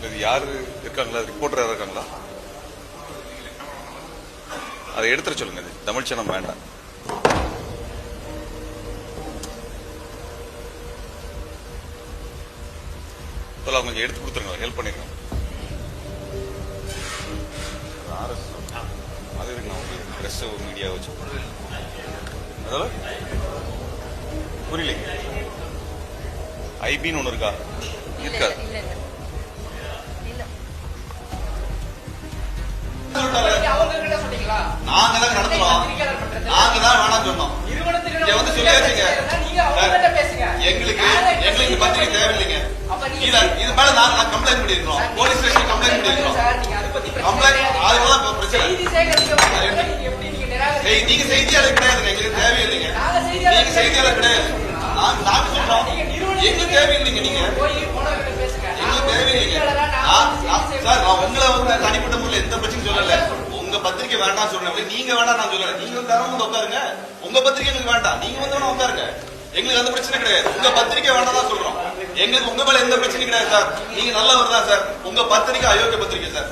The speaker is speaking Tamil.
இது யாரு இருக்காங்களா, ரிப்போர்ட்டர் யாரும் இருக்காங்களா? அதை எடுத்துட சொல்லுங்க. இது தமிழ் சேனல் வேண்டாம். கொஞ்சம் எடுத்து கொடுத்துருங்க, ஹெல்ப் பண்ணிருங்க. அது இருக்குண்ணா, உங்களுக்கு பிரஸ் மீடியா வச்சு அதெல்லாம் புரியலைங்க. ஐபின்னு ஒண்ணு இருக்கா? இருக்காது. நாங்க தான் நடத்துறோம், நாங்க தான் வேணாம் சொன்னோம். வந்து சொல்லியாச்சுங்க, எங்களுக்கு பத்திரிகை தேவையில்லைங்க. இது மேல நான் கம்ப்ளைண்ட் பண்ணிருக்கோம், போலீஸ் ஸ்டேஷன் கம்ப்ளைண்ட் பண்ணிருக்கோம். அதுதான் பிரச்சனை. நீங்க செய்தியாளர் கிடையாதுங்க, எங்களுக்கு தேவையில்லைங்க. நீங்க செய்தியாளர் கிடையாது, நாங்க சொல்றோம் எங்களுக்கு தேவையில்லைங்க. நீங்க எங்களுக்கு தேவையில்லைங்க சார். நான் உங்களை வந்து தனிப்பட்ட முறையில் எந்த பிரச்சனையும் சொல்லல. உங்க பத்திரிகை வேண்டாம் சொல்றேன், நீங்க வேண்டாம் நான் சொல்லல. நீங்க வந்து தரம் வந்து உட்காருங்க, உங்க பத்திரிகை எங்களுக்கு வேண்டாம், நீங்க வந்து வேணா உட்காருங்க. எங்களுக்கு அந்த பிரச்சனை கிடையாது. உங்க பத்திரிகை வேண்டாம் தான் சொல்றோம். எங்களுக்கு உங்க மேல எந்த பிரச்சனையும் கிடையாது சார். நீங்க நல்லவர் தான் சார். உங்க பத்திரிகை அயோக்கிய பத்திரிகை சார்.